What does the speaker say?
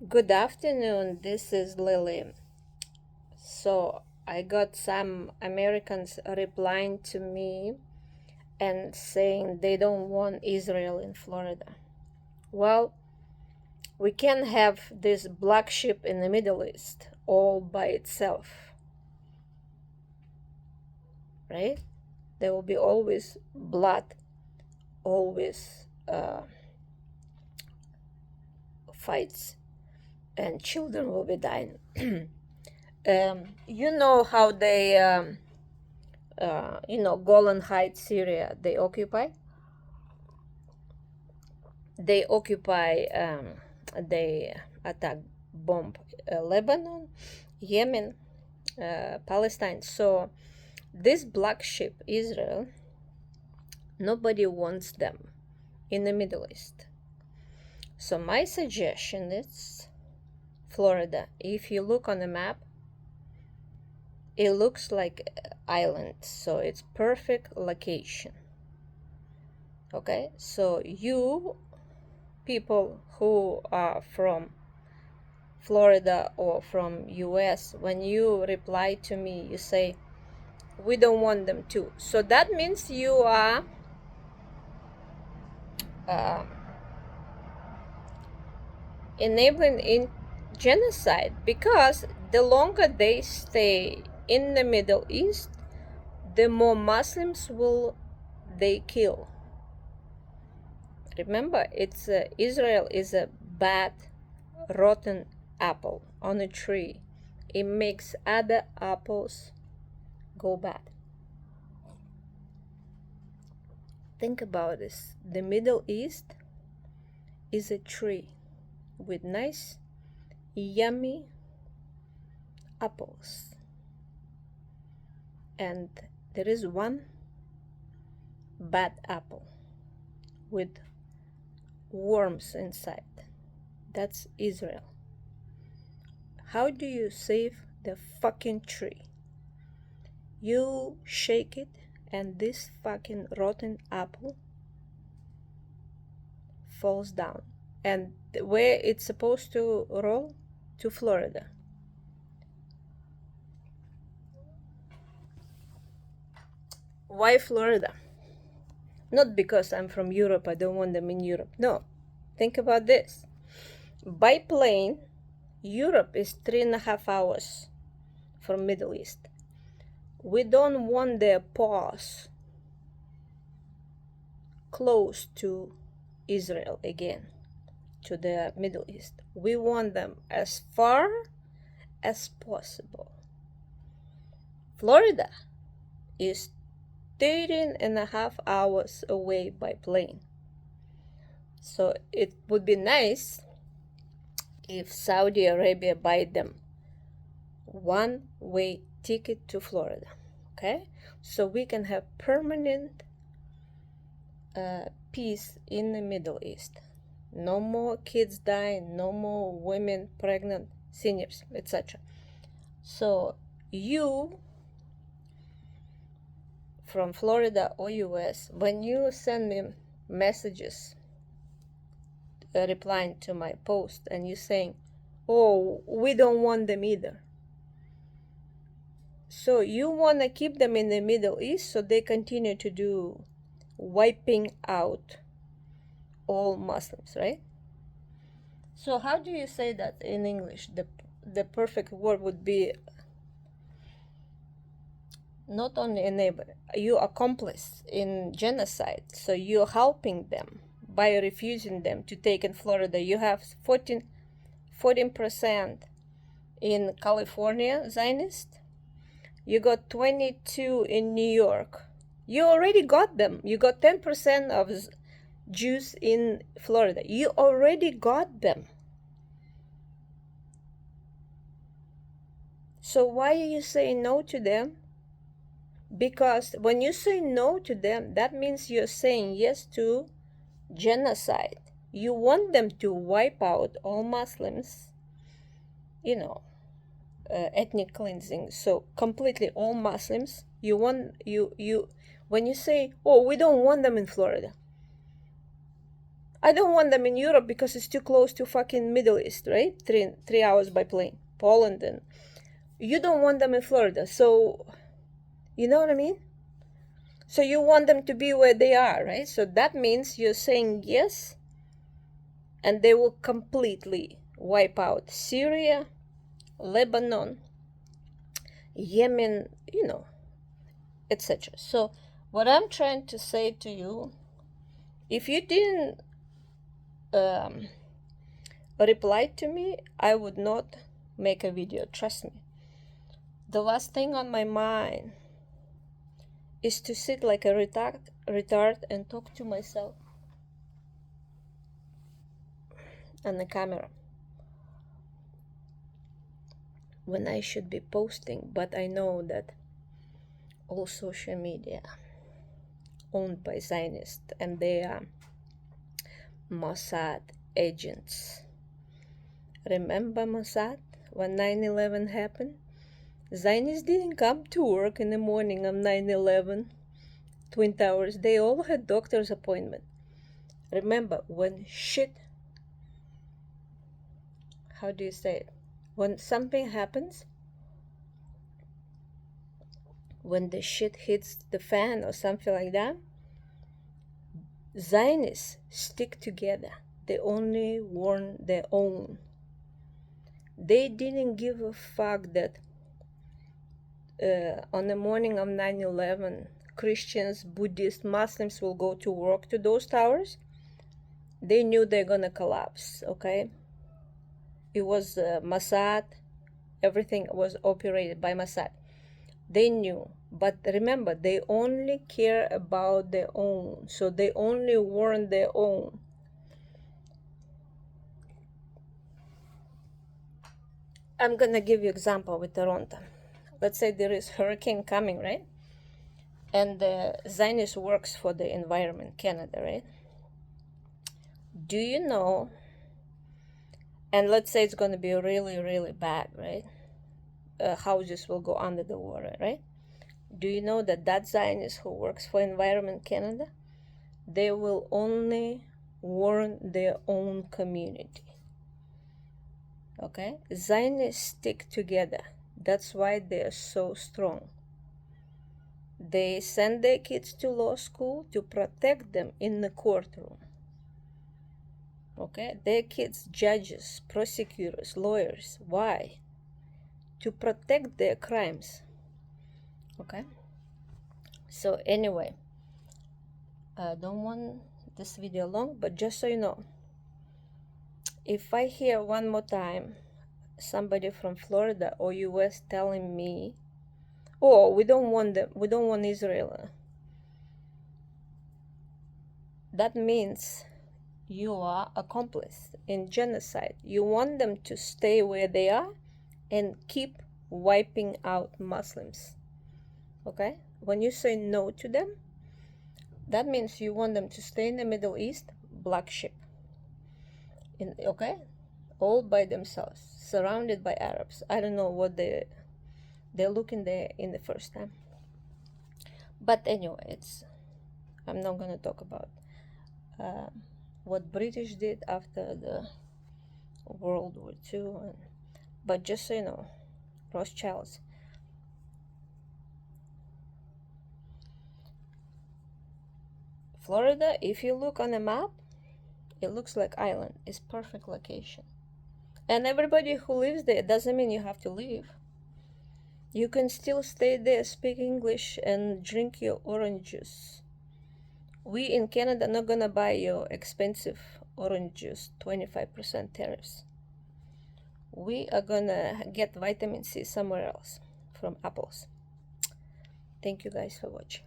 Good afternoon, this is Lily. So, I got some Americans replying to me and saying they don't want Israel in Florida. Well, we can't have this black sheep in the Middle East all by itself, right? There will be always blood, always fights, and children will be dying. You know how Golan Heights, Syria, they occupy. They attack, bomb Lebanon, Yemen, Palestine. So this black sheep, Israel, nobody wants them in the Middle East. So my suggestion is Florida. If you look on the map, it looks like island, so it's perfect location. Okay, so you people who are from Florida or from US, when you reply to me, you say we don't want them to. So that means you are uh, enabling in genocide, because the longer they stay in the Middle East, the more Muslims will they kill. Remember, it's Israel is a bad, rotten apple on a tree. It makes other apples go bad. Think about this. The Middle East is a tree with nice, yummy apples. And there is one bad apple with worms inside. That's Israel. How do you save the fucking tree? You shake it, and this fucking rotten apple falls down. And where it's supposed to roll? To Florida. Why Florida? Not because I'm from Europe, I don't want them in Europe. No, think about this. By plane, Europe is 3.5 hours from Middle East. We don't want their paws close to Israel again, to the Middle East. We want them as far as possible. Florida is 13.5 hours away by plane. So it would be nice if Saudi Arabia buy them one-way ticket to Florida, okay? So we can have permanent peace in the Middle East. No more kids dying, no more women pregnant, seniors, etc. So you from Florida or US, when you send me messages replying to my post and you saying, oh, we don't want them either. So you want to keep them in the Middle East so they continue to do wiping out all Muslims, right? So how do you say that in English? The perfect word would be not only enable, you accomplice in genocide. So you're helping them by refusing them to take in Florida. You have 14% in California, Zionist. You got 22 in New York. You already got them. You got 10% of Jews in Florida. You already got them. So why are you saying no to them? Because when you say no to them, that means you're saying yes to genocide. You want them to wipe out all Muslims, ethnic cleansing. So completely all Muslims. You want when you say, oh, we don't want them in Florida. I don't want them in Europe because it's too close to fucking Middle East, right? 3 hours by plane. Poland, and you don't want them in Florida. So, you know what I mean? So you want them to be where they are, right? So that means you're saying yes, and they will completely wipe out Syria, Lebanon, Yemen, etc. So what I'm trying to say to you, if you didn't reply to me, I would not make a video, trust me. The last thing on my mind is to sit like a retard and talk to myself on the camera when I should be posting. But I know that all social media owned by Zionists, and they are Mossad agents. Remember Mossad when 9/11 happened? Zionists didn't come to work in the morning of 9/11, Twin Towers. They all had doctor's appointment. Remember, when shit, how do you say it? When something happens, when the shit hits the fan or something like that, Zionists stick together. They only warn their own. They didn't give a fuck that on the morning of 9/11, Christians, Buddhists, Muslims will go to work to those towers. They knew they're gonna collapse, okay? It was Mossad. Everything was operated by Mossad. They knew. But remember, they only care about their own. So they only warn their own. I'm gonna give you example with Toronto. Let's say there is hurricane coming, right? And the Zionist works for the Environment Canada, right? Do you know, and let's say it's gonna be really, really bad, right? Houses will go under the water, right? Do you know that that Zionist who works for Environment Canada, they will only warn their own community? Okay? Zionists stick together. That's why they're so strong. They send their kids to law school to protect them in the courtroom. Okay? Their kids, judges, prosecutors, lawyers. Why? To protect their crimes. Okay? So anyway, I don't want this video long, but just so you know, if I hear one more time somebody from Florida or US telling me, oh, we don't want them, we don't want Israel, that means you are accomplice in genocide. You want them to stay where they are and keep wiping out Muslims. Okay? When you say no to them, that means you want them to stay in the Middle East, black sheep. Okay? All by themselves, surrounded by Arabs. I don't know what they're looking there in the first time. But anyway, I'm not gonna talk about what British did after the World War II. But just so you know, Rothschilds. Florida, if you look on a map, it looks like island. It's perfect location. And everybody who lives there, doesn't mean you have to leave. You can still stay there, speak English, and drink your orange juice. We in Canada not gonna buy your expensive orange juice, 25% tariffs. We are gonna get vitamin C somewhere else from apples. Thank you guys for watching.